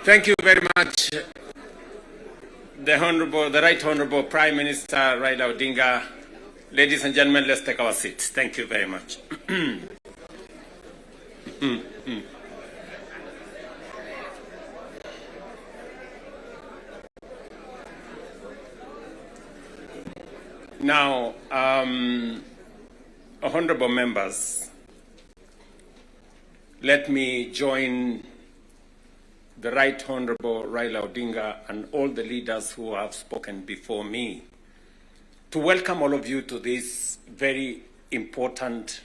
Thank you very much, the Right Honorable Prime Minister Raila Odinga. Ladies and gentlemen, let's take our seats. Thank you very much. Now, honorable members, let me join the Right Honorable Raila Odinga and all the leaders who have spoken before me to welcome all of you to this very important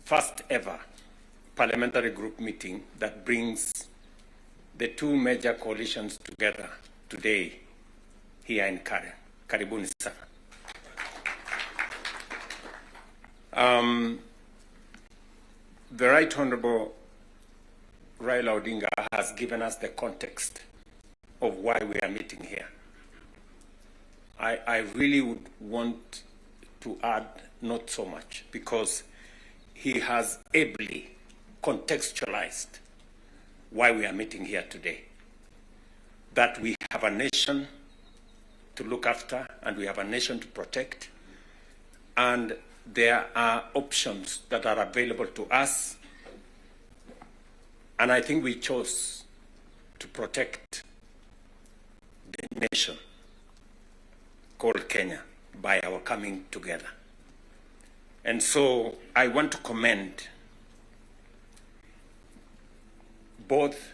first ever parliamentary group meeting that brings the two major coalitions together today here in Karen. Karibuni sana. The Right Honorable Raila Odinga has given us the context of why we are meeting here. I really would want to add not so much, because he has ably contextualized why we are meeting here today. That we have a nation to look after, and we have a nation to protect, and there are options that are available to us, and I think we chose to protect the nation called Kenya by our coming together. And so I want to commend both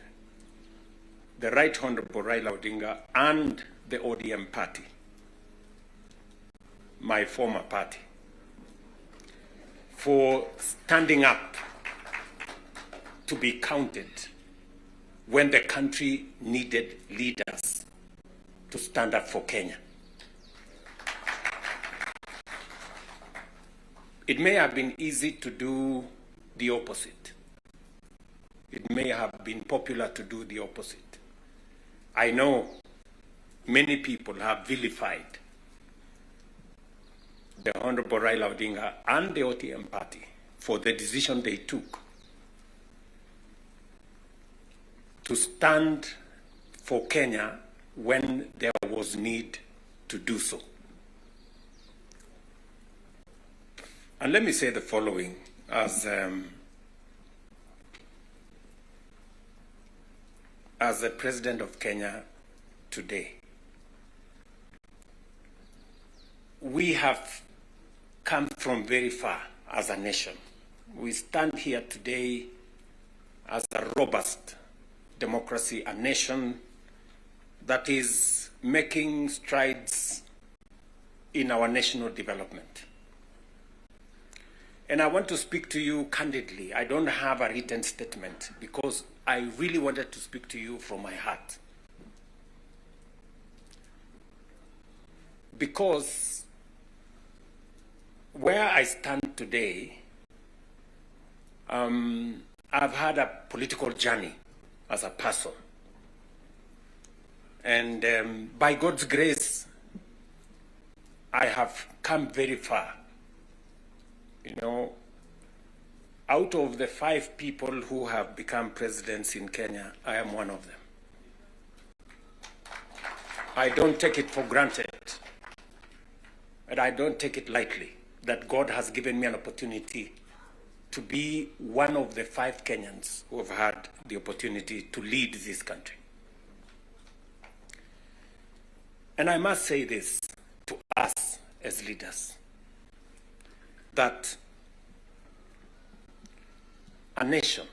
the Right Honorable Raila Odinga and the ODM party, my former party, for standing up to be counted when the country needed leaders to stand up for Kenya. It may have been easy to do the opposite. It may have been popular to do the opposite. I know many people have vilified the Honorable Raila Odinga and the ODM party for the decision they took to stand for Kenya when there was need to do so. And let me say the following as the President of Kenya today. We have come from very far as a nation. We stand here today as a robust democracy, a nation that is making strides in our national development. And I want to speak to you candidly. I don't have a written statement because I really wanted to speak to you from my heart. Because where I stand today, I've had a political journey as a person. And by God's grace, I have come very far. You know, out of the 5 people who have become presidents in Kenya, I am one of them. I don't take it for granted, and I don't take it lightly that God has given me an opportunity to be one of the 5 Kenyans who have had the opportunity to lead this country. And I must say this to us as leaders, that a nation,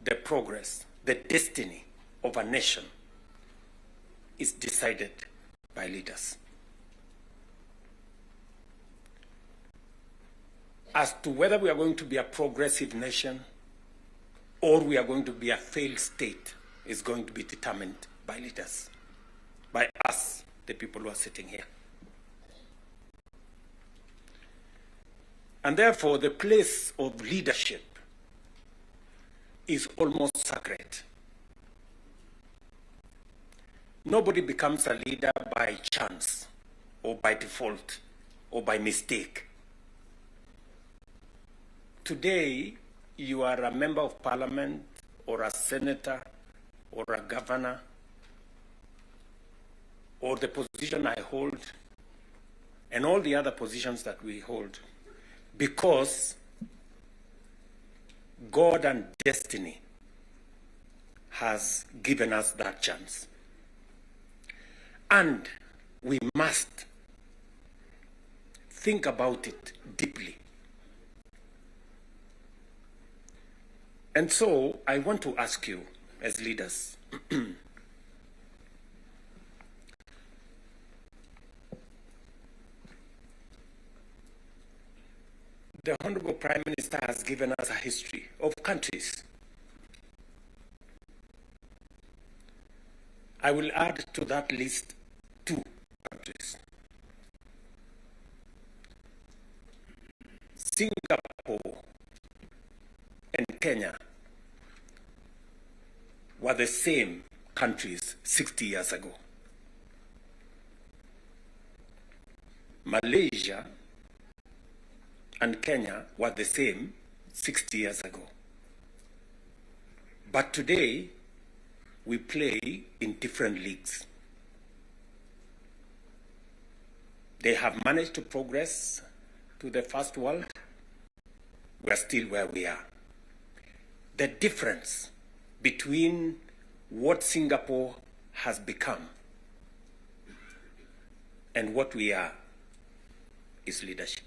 the progress, the destiny of a nation is decided by leaders. As to whether we are going to be a progressive nation or we are going to be a failed state is going to be determined by leaders, by us, the people who are sitting here. And therefore, the place of leadership is almost sacred. Nobody becomes a leader by chance or by default or by mistake. Today, you are a member of parliament or a senator or a governor or the position I hold and all the other positions that we hold, because God and destiny has given us that chance. And we must think about it deeply. And so I want to ask you as leaders, the Honorable Prime Minister has given us a history of countries. I will add to that list 2 countries. Singapore and Kenya were the same countries 60 years ago. Malaysia and Kenya were the same 60 years ago. But today, we play in different leagues. They have managed to progress to the first world. We are still where we are. The difference between what Singapore has become and what we are is leadership.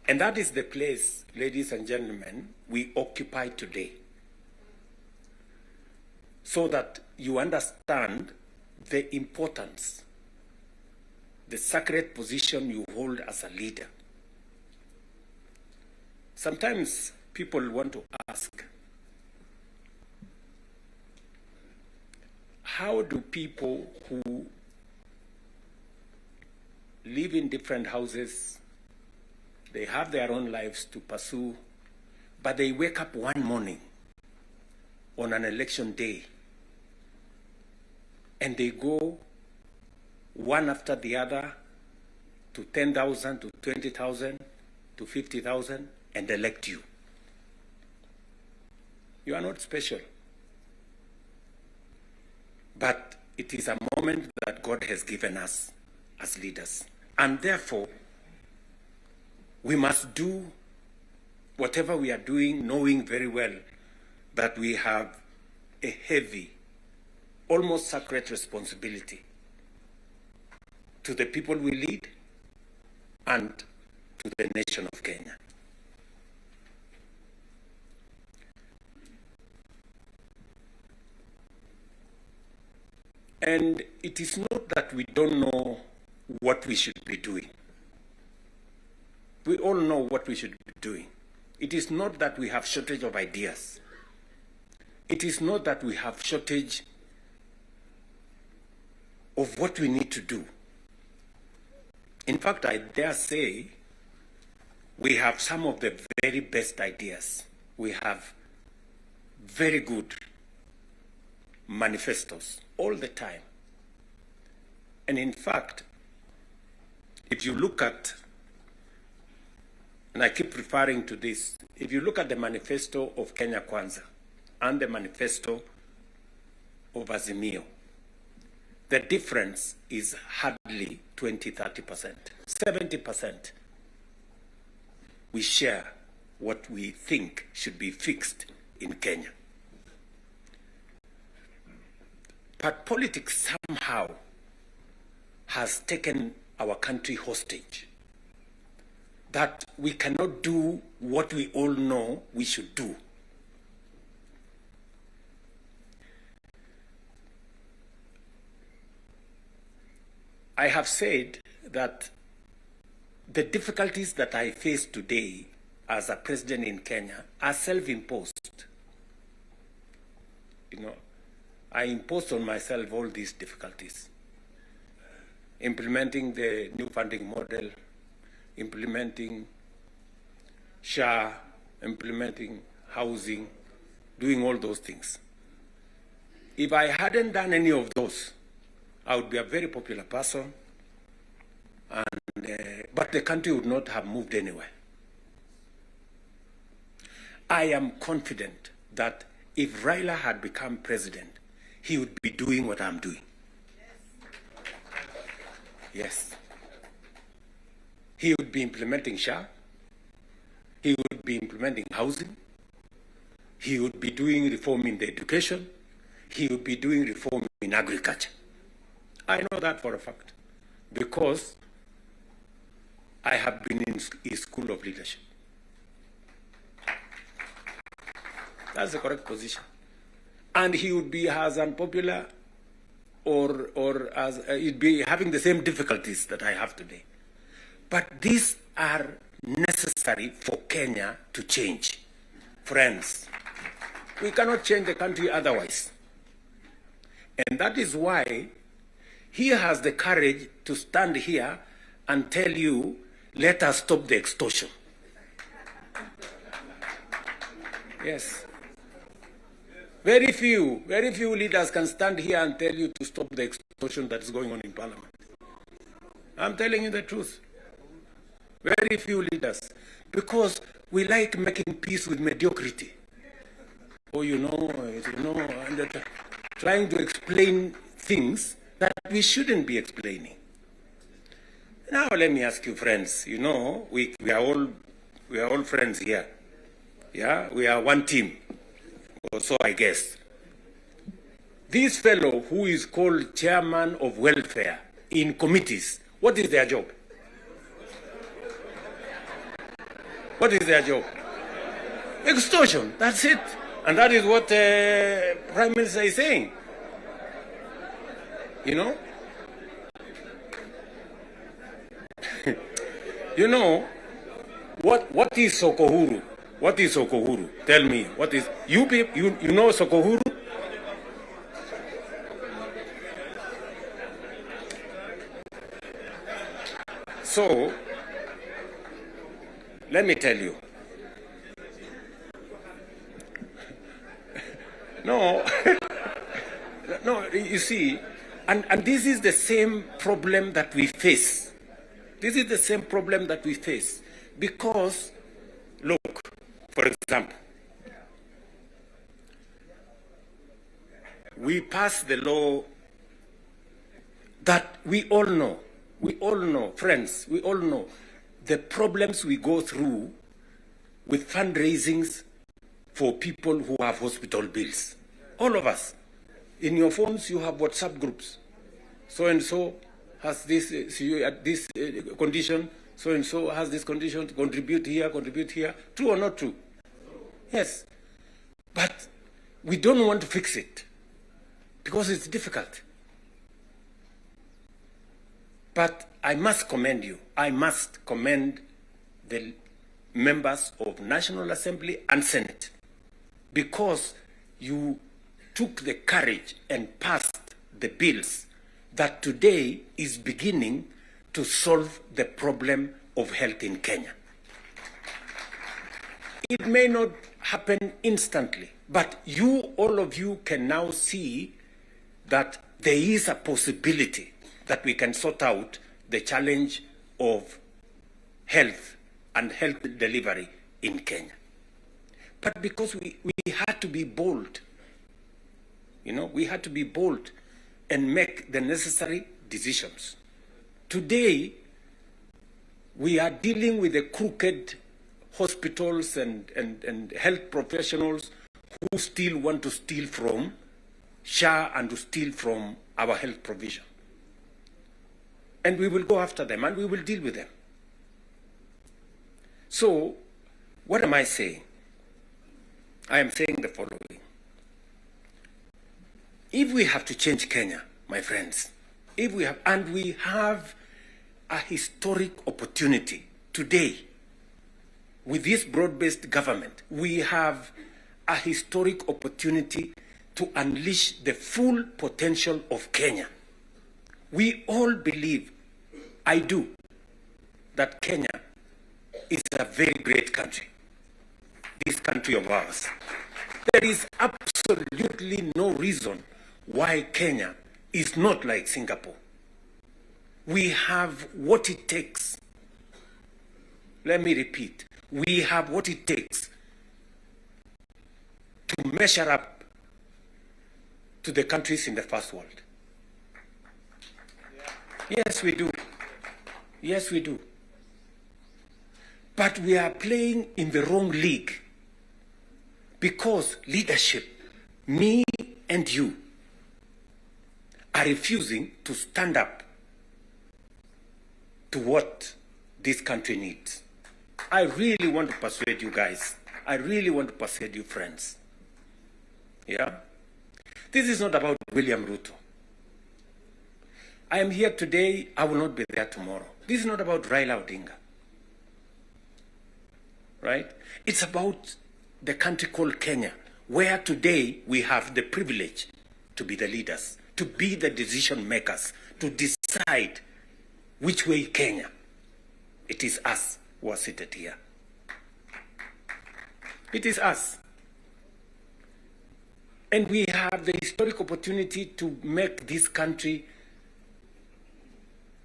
And that is the place, ladies and gentlemen, we occupy today. So that you understand the importance, the sacred position you hold as a leader. Sometimes people want to ask, how do people who live in different houses, they have their own lives to pursue, but they wake up one morning on an election day and they go one after the other to 10,000, to 20,000, to 50,000 and elect you? You are not special. But it is a moment that God has given us as leaders. And therefore, we must do whatever we are doing, knowing very well that we have a heavy, almost sacred responsibility to the people we lead and to the nation of Kenya. And it is not that we don't know what we should be doing. We all know what we should be doing. It is not that we have shortage of ideas. It is not that we have shortage of what we need to do. In fact, I dare say we have some of the very best ideas. We have very good manifestos all the time. And in fact, if you look at, and I keep referring to this, if you look at the manifesto of Kenya Kwanza and the manifesto of Azimio, the difference is hardly 20-30%. 70% we share what we think should be fixed in Kenya. But politics somehow has taken our country hostage, that we cannot do what we all know we should do. I have said that the difficulties that I face today as a president in Kenya are self-imposed. You know, I imposed on myself all these difficulties. Implementing the new funding model, implementing SHA, implementing housing, doing all those things. If I hadn't done any of those, I would be a very popular person. but the country would not have moved anywhere. I am confident that if Raila had become president, he would be doing what I'm doing. Yes. He would be implementing SHA. He would be implementing housing. He would be doing reform in the education. He would be doing reform in agriculture. I know that for a fact because I have been in his school of leadership. That's the correct position. And he would be as unpopular or as he'd be having the same difficulties that I have today. But these are necessary for Kenya to change. Friends, we cannot change the country otherwise. And that is why he has the courage to stand here and tell you, let us stop the extortion. Yes. Very few leaders can stand here and tell you to stop the extortion that is going on in Parliament. I'm telling you the truth. Very few leaders. Because we like making peace with mediocrity. Oh, and trying to explain things that we shouldn't be explaining. Now let me ask you, friends, we are all friends here. Yeah, we are one team. Or so I guess. This fellow who is called chairman of welfare in committees, what is their job? What is their job? Extortion, that's it. And that is what Prime Minister is saying. What is Sokohuru? What is Sokohuru? Tell me, what is, you know Sokohuru? So, let me tell you. No, no, you see, and this is the same problem that we face. This is the same problem that we face. Because, look, for example, we passed the law that we all know, friends, we all know the problems we go through with fundraisings for people who have hospital bills. All of us. In your phones, you have WhatsApp groups. So-and-so has this, this condition, so-and-so has this condition, to contribute here. True or not true? Yes. But we don't want to fix it because it's difficult. But I must commend you. I must commend the members of National Assembly and Senate because you took the courage and passed the bills that today is beginning to solve the problem of health in Kenya. It may not happen instantly, but all of you can now see that there is a possibility that we can sort out the challenge of health and health delivery in Kenya. But because we had to be bold, we had to be bold and make the necessary decisions. Today, we are dealing with the crooked hospitals and health professionals who still want to steal from SHA and to steal from our health provision. And we will go after them and we will deal with them. So, what am I saying? I am saying the following. If we have to change Kenya, my friends, we have a historic opportunity today with this broad-based government, we have a historic opportunity to unleash the full potential of Kenya. We all believe, I do, that Kenya is a very great country, this country of ours. There is absolutely no reason why Kenya is not like Singapore. We have what it takes. Let me repeat. We have what it takes to measure up to the countries in the first world. Yes, we do. Yes, we do. But we are playing in the wrong league because leadership, me and you, are refusing to stand up to what this country needs. I really want to persuade you guys. I really want to persuade you friends. Yeah? This is not about William Ruto. I am here today, I will not be there tomorrow. This is not about Raila Odinga. Right? It's about the country called Kenya, where today we have the privilege to be the leaders, to be the decision makers, to decide which way Kenya. It is us who are seated here. It is us. And we have the historic opportunity to make this country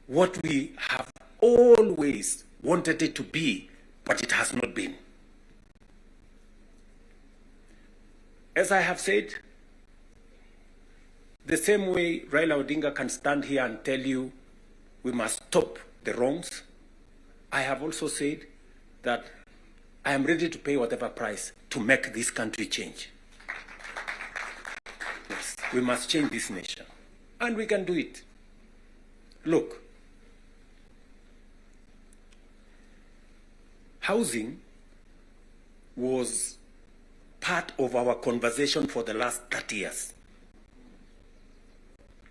what we have always wanted it to be, but it has not been. As I have said, the same way Raila Odinga can stand here and tell you we must stop the wrongs, I have also said that I am ready to pay whatever price to make this country change. Yes, we must change this nation. And we can do it. Look, housing was part of our conversation for the last 30 years.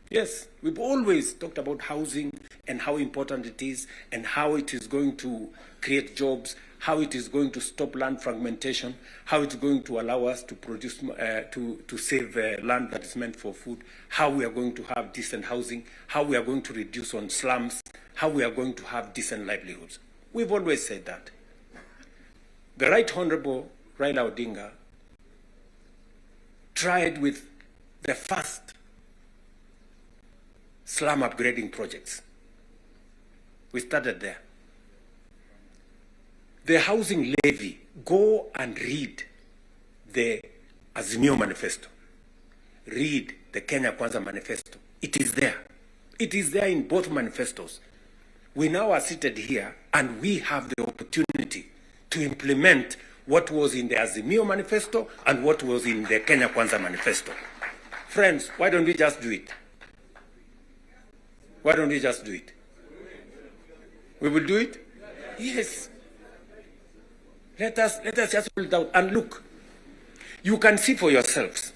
Yes, we've always talked about housing and how important it is and how it is going to create jobs, how it is going to stop land fragmentation, how it's going to allow us to produce, to save land that is meant for food, how we are going to have decent housing, how we are going to reduce on slums, how we are going to have decent livelihoods. We've always said that. The Right Honorable Raila Odinga tried with the first slum upgrading projects. We started there. The housing levy, go and read the Azimio manifesto. Read the Kenya Kwanza manifesto. It is there. It is there in both manifestos. We now are seated here and we have the opportunity to implement what was in the Azimio manifesto and what was in the Kenya Kwanza manifesto. Friends, why don't we just do it? Why don't we just do it? We will do it? Yes. Let us just hold out and look. You can see for yourselves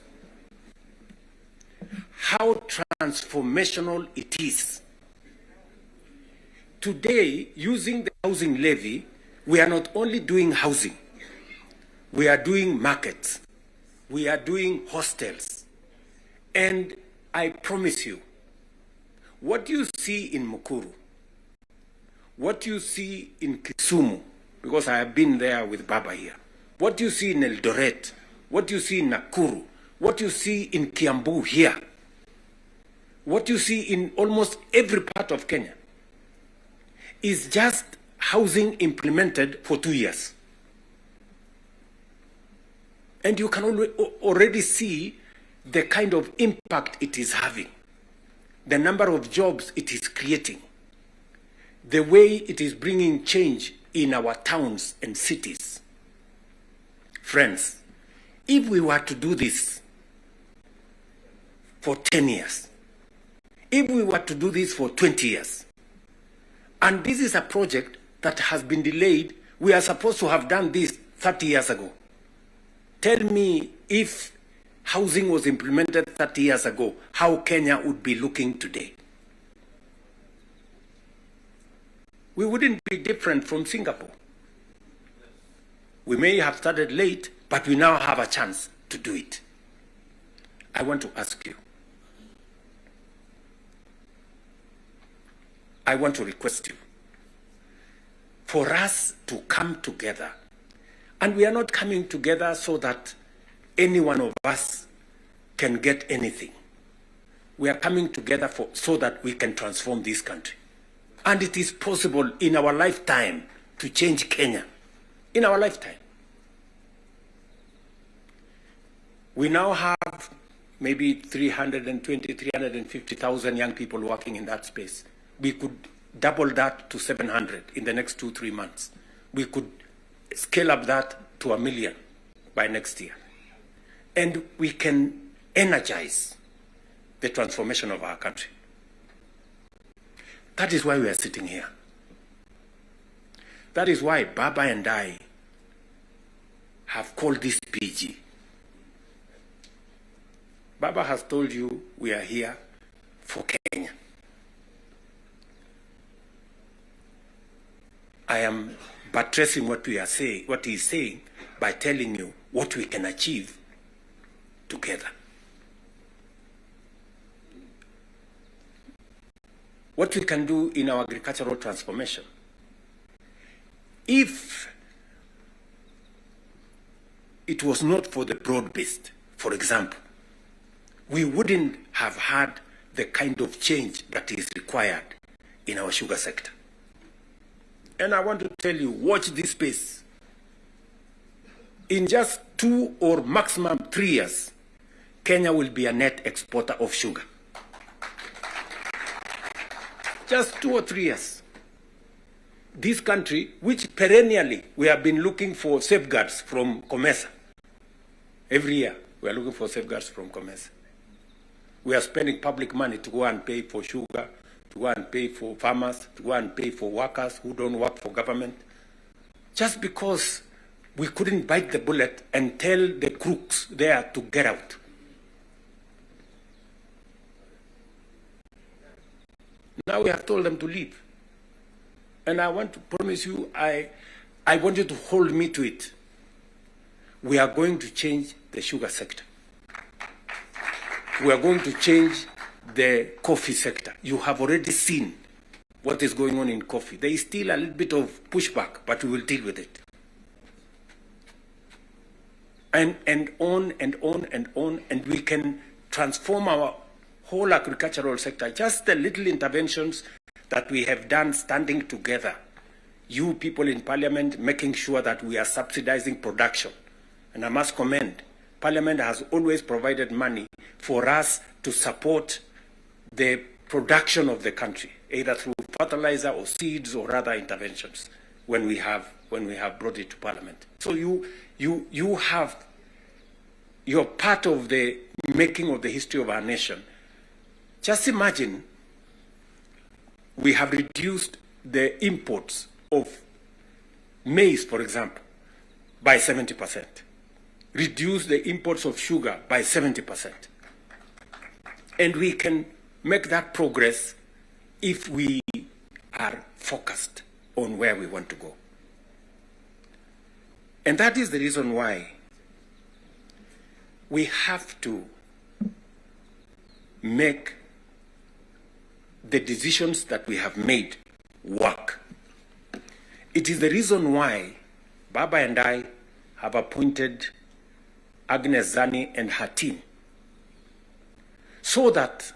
how transformational it is. Today, using the housing levy, we are not only doing housing, we are doing markets, we are doing hostels. And I promise you, what you see in Mukuru, what you see in Kisumu, because I have been there with Baba here, what you see in Eldoret, what you see in Nakuru, what you see in Kiambu here, what you see in almost every part of Kenya, is just housing implemented for 2 years. And you can already see the kind of impact it is having, the number of jobs it is creating, the way it is bringing change in our towns and cities. Friends, if we were to do this for 10 years, if we were to do this for 20 years, and this is a project that has been delayed, we are supposed to have done this 30 years ago. Tell me, if housing was implemented 30 years ago, how Kenya would be looking today. We wouldn't be different from Singapore. We may have started late, but we now have a chance to do it. I want to ask you, I want to request you for us to come together. And we are not coming together so that any one of us can get anything. We are coming together so that we can transform this country. And it is possible in our lifetime to change Kenya. In our lifetime. We now have maybe 320, 350,000 young people working in that space. We could double that to 700 in the next 2-3 months. We could scale up that to 1 million by next year. And we can energize the transformation of our country. That is why we are sitting here. That is why Baba and I have called this PG. Baba has told you we are here for Kenya. I am buttressing what we are saying, what he is saying, by telling you what we can achieve together. What we can do in our agricultural transformation. If it was not for the broad-based, for example, we wouldn't have had the kind of change that is required in our sugar sector. And I want to tell you, watch this space. In just 2 or maximum 3 years, Kenya will be a net exporter of sugar. Just 2 or 3 years. This country, which perennially we have been looking for safeguards from COMESA. Every year, we are looking for safeguards from COMESA. We are spending public money to go and pay for sugar, to go and pay for farmers, to go and pay for workers who don't work for government, just because we couldn't bite the bullet and tell the crooks there to get out. Now we have told them to leave. And I want to promise you, I want you to hold me to it. We are going to change the sugar sector. We are going to change the coffee sector. You have already seen what is going on in coffee. There is still a little bit of pushback, but we will deal with it. And on and on and on, and we can transform our whole agricultural sector. Just the little interventions that we have done standing together. You people in Parliament making sure that we are subsidizing production. And I must commend, Parliament has always provided money for us to support the production of the country, either through fertilizer or seeds or other interventions when we have brought it to Parliament. So you're part of the making of the history of our nation. Just imagine we have reduced the imports of maize, for example, by 70%. Reduce the imports of sugar by 70%. And we can make that progress if we are focused on where we want to go. And that is the reason why we have to make the decisions that we have made work. It is the reason why Baba and I have appointed Agnes Zani and her team, so that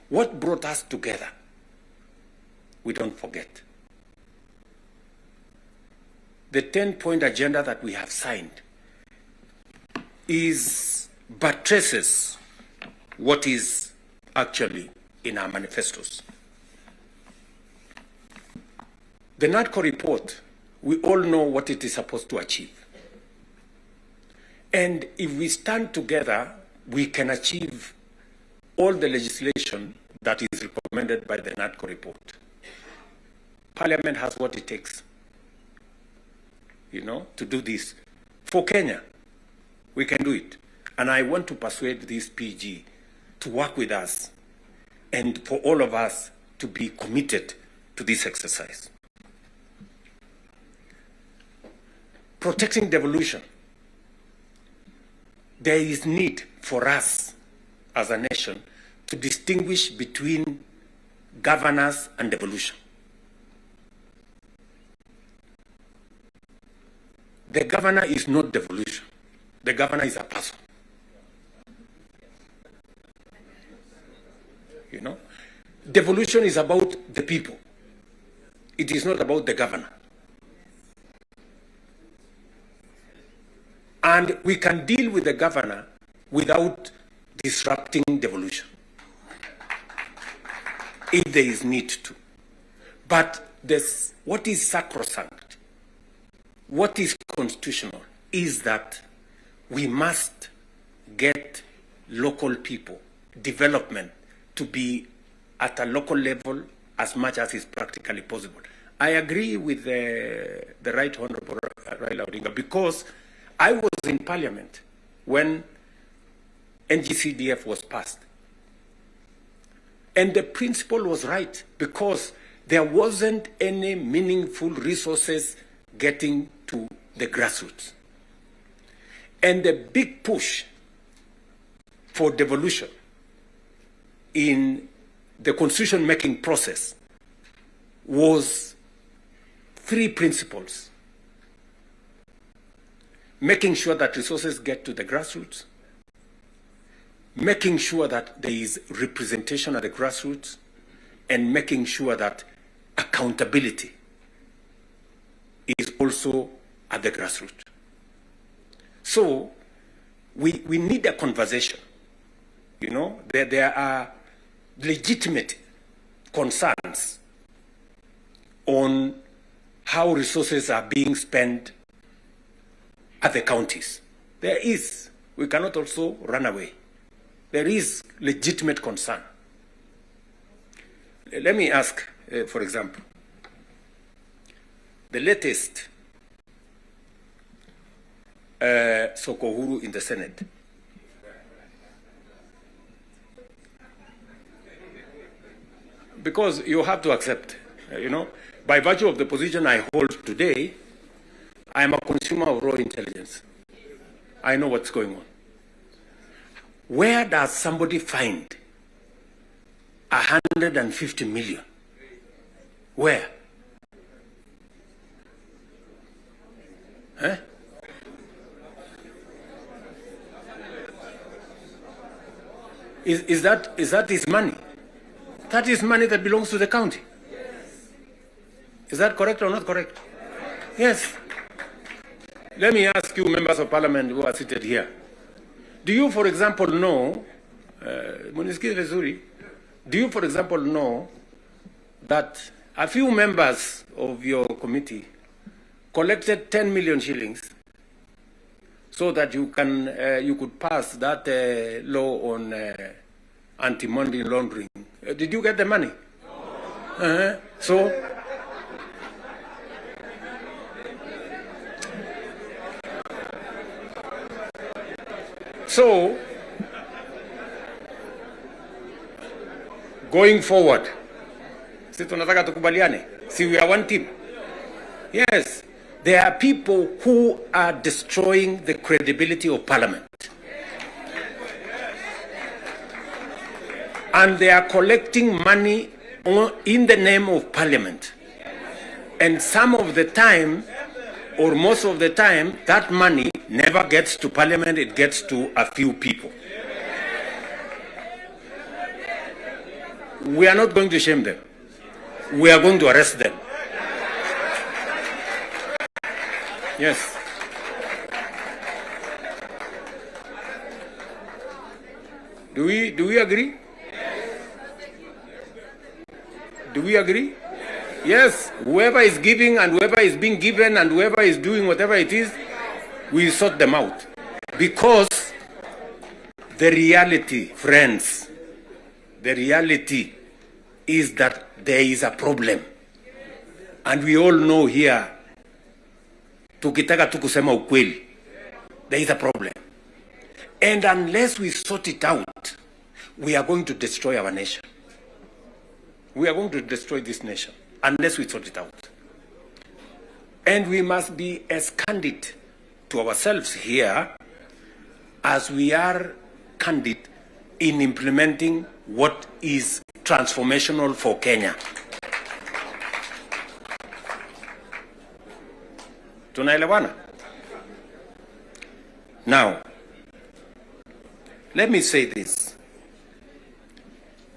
what brought us together, we don't forget. The 10-point agenda that we have signed buttresses what is actually in our manifestos. The NADCO report, we all know what it is supposed to achieve. And if we stand together, we can achieve all the legislation that is recommended by the NADCO report. Parliament has what it takes, to do this. For Kenya, we can do it. And I want to persuade this PG to work with us and for all of us to be committed to this exercise. Protecting devolution. There is need for us as a nation to distinguish between governance and devolution. The governor is not devolution. The governor is a person. Devolution is about the people. It is not about the governor. And we can deal with the governor without disrupting devolution, if there is need to. But what is sacrosanct, what is constitutional, is that we must get local people, development, to be at a local level as much as is practically possible. I agree with the Right Honorable Raila Odinga, because I was in Parliament when NGCDF was passed. And the principle was right, because there wasn't any meaningful resources getting to the grassroots. And the big push for devolution in the constitution-making process was three principles: making sure that resources get to the grassroots, making sure that there is representation at the grassroots, and making sure that accountability is also at the grassroots. So we need a conversation. You know, there are legitimate concerns on how resources are being spent at the counties. There is. We cannot also run away. There is legitimate concern. Let me ask, for example, the latest Sokohuru in the Senate. Because you have to accept, you know, by virtue of the position I hold today, I am a consumer of raw intelligence. I know what's going on. Where does somebody find 150 million? Where? Huh? Is that his money? That is money that belongs to the county. Is that correct or not correct? Yes. Let me ask you, members of parliament who are seated here. Do you, for example, know, do you, for example, know that a few members of your committee collected 10 million shillings so that you could pass that law on anti-money laundering? Did you get the money? No. So, going forward, si tunataka tukubaliane, si we are one team. Yes, there are people who are destroying the credibility of parliament. And they are collecting money in the name of parliament. And some of the time, or most of the time, that money never gets to parliament, it gets to a few people. We are not going to shame them. We are going to arrest them. Yes. Do we agree? Do we agree? Yes. Whoever is giving and whoever is being given and whoever is doing whatever it is, we sort them out. Because the reality, friends, the reality is that there is a problem. And we all know here, tukitaka tu kusema ukweli, there is a problem. And unless we sort it out, we are going to destroy our nation. We are going to destroy this nation unless we sort it out. And we must be as candid to ourselves here as we are candid in implementing what is transformational for Kenya. Tunaelewana? Now, let me say this.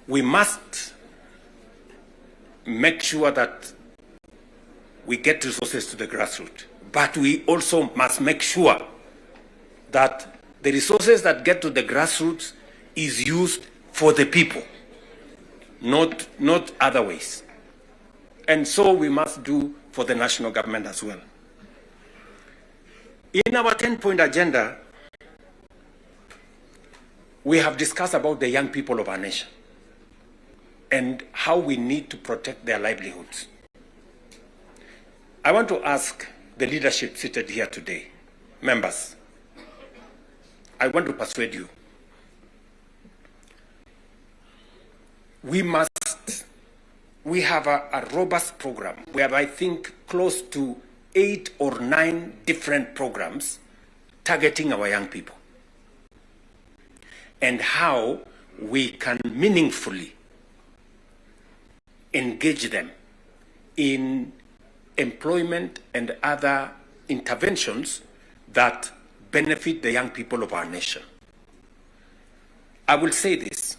We must make sure that we get resources to the grassroots. But we also must make sure that the resources that get to the grassroots is used for the people, not other ways. And so we must do for the national government as well. In our 10-point agenda, we have discussed about the young people of our nation and how we need to protect their livelihoods. I want to ask the leadership seated here today, members, I want to persuade you. We have a robust program. We have, I think, close to 8 or 9 different programs targeting our young people and how we can meaningfully engage them in employment and other interventions that benefit the young people of our nation. I will say this.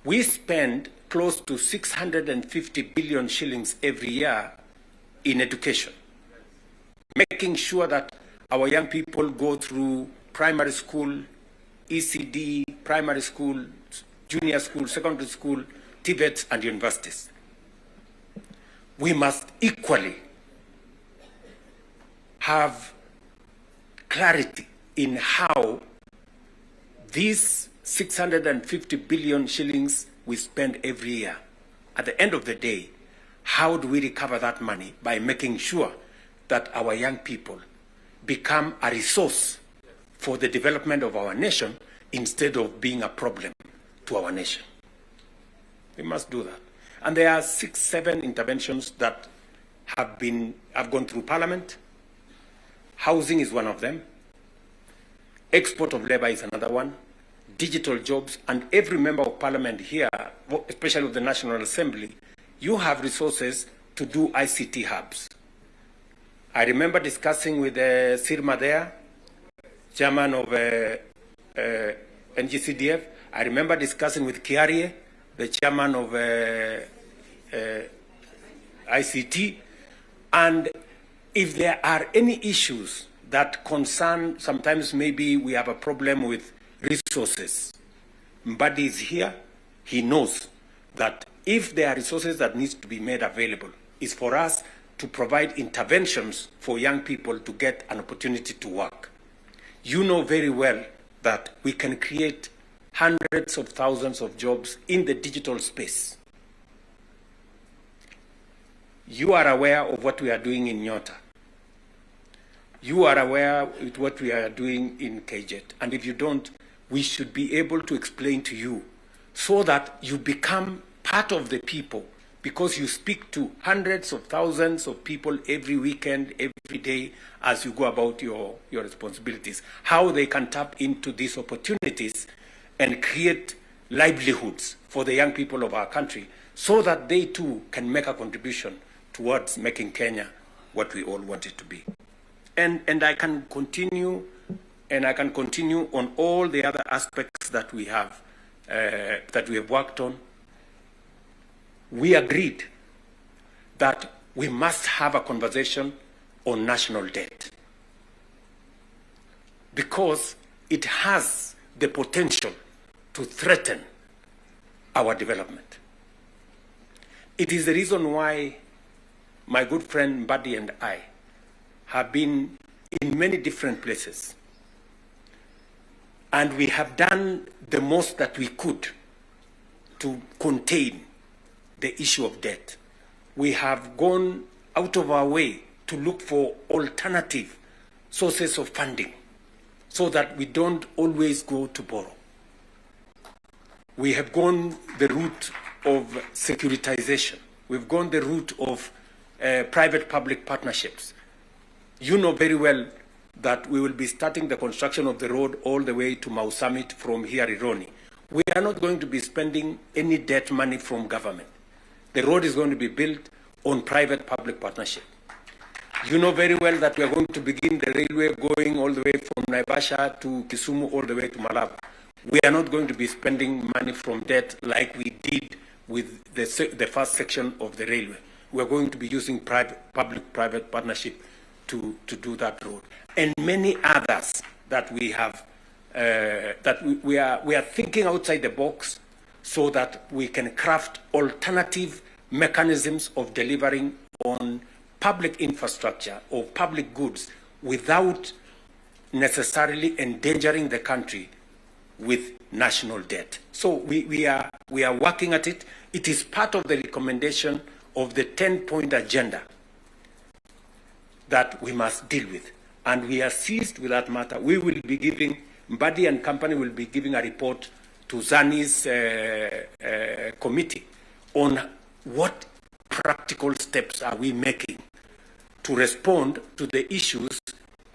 We spend close to 650 billion shillings every year in education, making sure that our young people go through primary school, ECD, primary school, junior school, secondary school, TVETs, and universities. We must equally have clarity in how these 650 billion shillings we spend every year, at the end of the day, how do we recover that money? By making sure that our young people become a resource for the development of our nation instead of being a problem to our nation. We must do that. And there are 6, 7 interventions that have gone through Parliament. Housing is one of them. Export of labor is another one. Digital jobs, and every member of Parliament here, especially of the National Assembly, you have resources to do ICT hubs. I remember discussing with Sirma there, chairman of NGCDF. I remember discussing with Kiarie, the chairman of ICT. And if there are any issues that concern, sometimes maybe we have a problem with resources, Mbadi is here. He knows that if there are resources that needs to be made available, is for us to provide interventions for young people to get an opportunity to work. You know very well that we can create hundreds of thousands of jobs in the digital space. You are aware of what we are doing in Nyota. You are aware of what we are doing in KJet. And if you don't, we should be able to explain to you so that you become part of the people, because you speak to hundreds of thousands of people every weekend, every day, as you go about your responsibilities, how they can tap into these opportunities and create livelihoods for the young people of our country so that they too can make a contribution towards making Kenya what we all want it to be. And I can continue, and I can continue on all the other aspects that we have worked on. We agreed that we must have a conversation on national debt because it has the potential to threaten our development. It is the reason why my good friend Mbadi and I have been in many different places, and we have done the most that we could to contain the issue of debt. We have gone out of our way to look for alternative sources of funding so that we don't always go to borrow. We have gone the route of securitization. We've gone the route of private-public partnerships. You know very well that we will be starting the construction of the road all the way to Mau Summit from here, Ironi. We are not going to be spending any debt money from government. The road is going to be built on private-public partnership. You know very well that we are going to begin the railway going all the way from Naivasha to Kisumu all the way to Malaba. We are not going to be spending money from debt like we did with the first section of the railway. we're going to be using public-private partnership to do that road. And many others that we have, we are thinking outside the box so that we can craft alternative mechanisms of delivering on public infrastructure or public goods without necessarily endangering the country with national debt. So we are working at it. It is part of the recommendation of the 10-point agenda that we must deal with. And we are seized with that matter. We will be giving, Mbadi and company will be giving a report to Zani's committee on what practical steps are we making to respond to the issues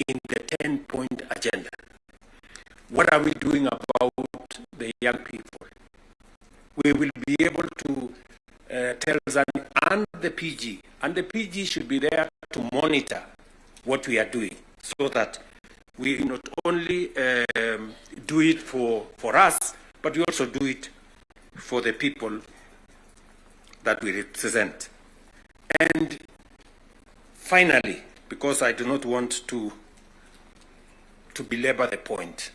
in the 10-point agenda. What are we doing about the young people? We will be able to tell Zani and the PG, and the PG should be there to monitor what we are doing so that we not only do it for us, but we also do it for the people that we represent. And finally, because I do not want to belabor the point,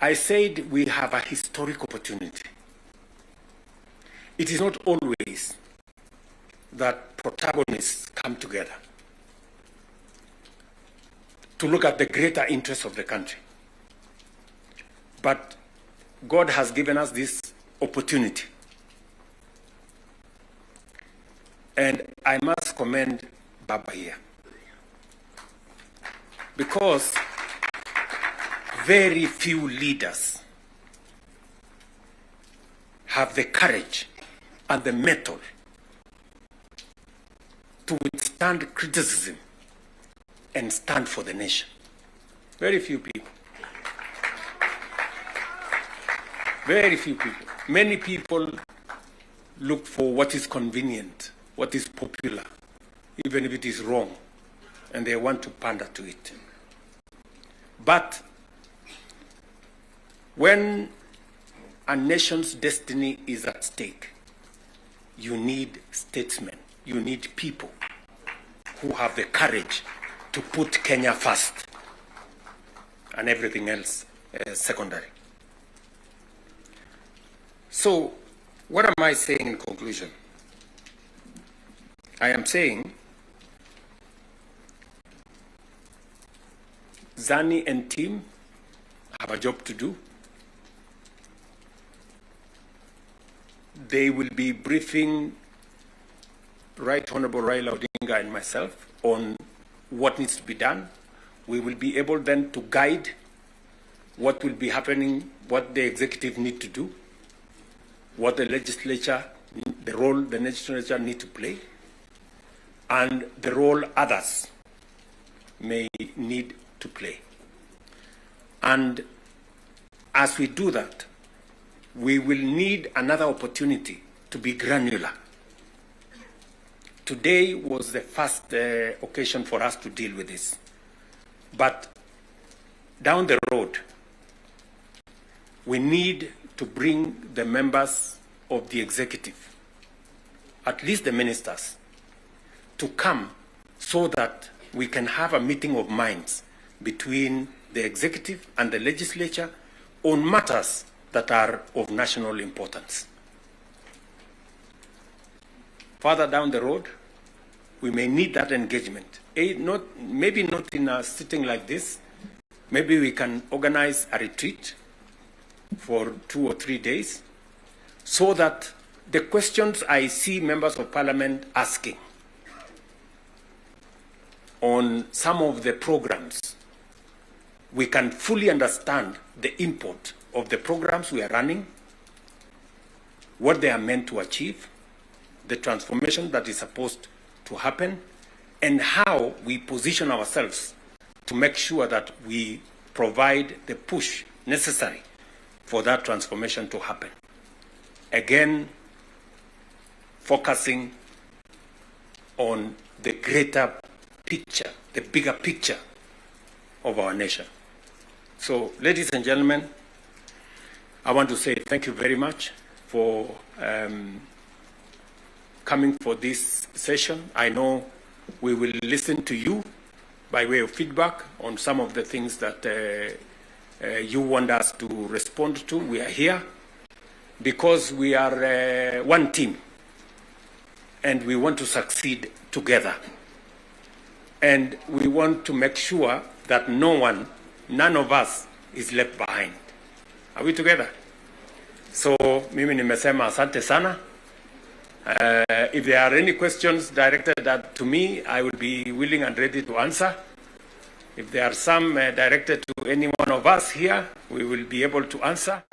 I said we have a historic opportunity. It is not always that protagonists come together to look at the greater interests of the country. But God has given us this opportunity. And I must commend Baba here, because very few leaders have the courage and the mettle to withstand criticism and stand for the nation. Very few people. Very few people. Many people look for what is convenient, what is popular, even if it is wrong, and they want to pander to it. But when a nation's destiny is at stake, you need statesmen, you need people who have the courage to put Kenya first and everything else secondary. So, what am I saying in conclusion? I am saying Zani and team have a job to do. They will be briefing Right Honorable Raila Odinga and myself on what needs to be done. We will be able then to guide what will be happening, what the executive need to do, what the legislature, the role the legislature need to play, and the role others may need to play. And as we do that, we will need another opportunity to be granular. Today was the first occasion for us to deal with this. But down the road, we need to bring the members of the executive, at least the ministers, to come so that we can have a meeting of minds between the executive and the legislature on matters that are of national importance. Further down the road, we may need that engagement. Maybe not in a sitting like this. Maybe we can organize a retreat for 2 or 3 days so that the questions I see members of parliament asking on some of the programs, we can fully understand the import of the programs we are running, what they are meant to achieve, the transformation that is supposed to happen, and how we position ourselves to make sure that we provide the push necessary for that transformation to happen. Again, focusing on the greater picture, the bigger picture of our nation. So, ladies and gentlemen, I want to say thank you very much for coming for this session. I know we will listen to you by way of feedback on some of the things that you want us to respond to. We are here because we are one team and we want to succeed together. And we want to make sure that none of us is left behind. Are we together? So, mimi nimesema asante sana. If there are any questions directed to me, I will be willing and ready to answer. If there are some directed to any one of us here, we will be able to answer.